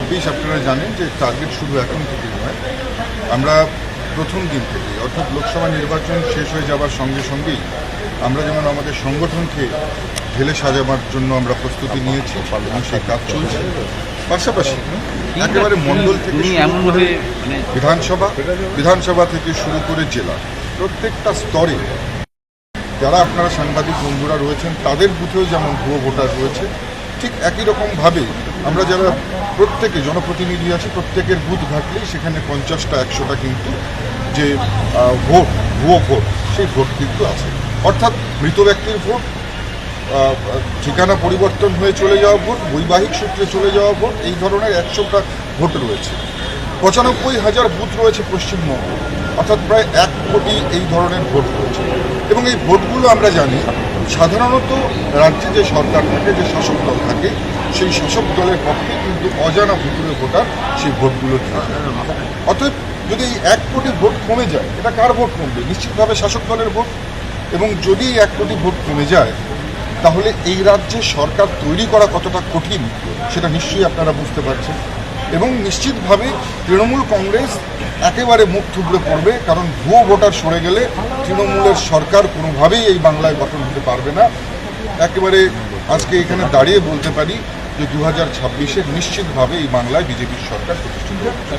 2026 আপনারা জানেন যে টার্গেট শুধু এখন থেকে নয়, আমরা প্রথম দিন থেকে অর্থাৎ লোকসভা নির্বাচন শেষ হয়ে যাবার সঙ্গে সঙ্গেই আমরা যেমন আমাদের সংগঠনকে ঢেলে সাজাবার জন্য আমরা প্রস্তুতি নিয়েছি এবং সেই কাজ চলছে। পাশাপাশি একেবারে মণ্ডল থেকে শুরু করে বিধানসভা থেকে শুরু করে জেলা প্রত্যেকটা স্তরে যারা আপনারা সাংবাদিক বন্ধুরা রয়েছেন তাদের বুথেও যেমন ভুয়ো ভোটার রয়েছে, ঠিক একই রকমভাবে আমরা যারা প্রত্যেকে জনপ্রতিনিধি আছে প্রত্যেকের বুথ ঘাটলেই সেখানে 50টা 100টা কিন্তু যে ভুয়ো ভোট সেই ভোট কিন্তু আছে। অর্থাৎ মৃত ব্যক্তির ভোট, ঠিকানা পরিবর্তন হয়ে চলে যাওয়া ভোট, বৈবাহিক সূত্রে চলে যাওয়া ভোট, এই ধরনের 100টা ভোট রয়েছে। 95,000 বুথ রয়েছে পশ্চিমবঙ্গে, অর্থাৎ প্রায় 1 কোটি এই ধরনের ভোট রয়েছে। এবং এই ভোটগুলো আমরা জানি সাধারণত রাজ্যে যে সরকার থাকে, যে শাসক দল থাকে, সেই শাসক দলের পক্ষে কিন্তু অজানা ভুতুরে ভোটার সেই ভোটগুলো থাকে। অতএব যদি এই 1 কোটি ভোট কমে যায়, এটা কার ভোট কমবে? নিশ্চিতভাবে শাসক দলের ভোট। এবং যদি 1 কোটি ভোট কমে যায় তাহলে এই রাজ্যে সরকার তৈরি করা কতটা কঠিন সেটা নিশ্চয়ই আপনারা বুঝতে পারছেন। এবং নিশ্চিতভাবে তৃণমূল কংগ্রেস একেবারে মুখ থুবড়ে পড়বে, কারণ ভুয়ো ভোটার সরে গেলে তৃণমূলের সরকার কোনোভাবেই এই বাংলায় গঠন হতে পারবে না। একেবারে আজকে এখানে দাঁড়িয়ে বলতে পারি যে 2026-এ নিশ্চিতভাবে এই বাংলায় বিজেপির সরকার প্রতিষ্ঠিত হবে।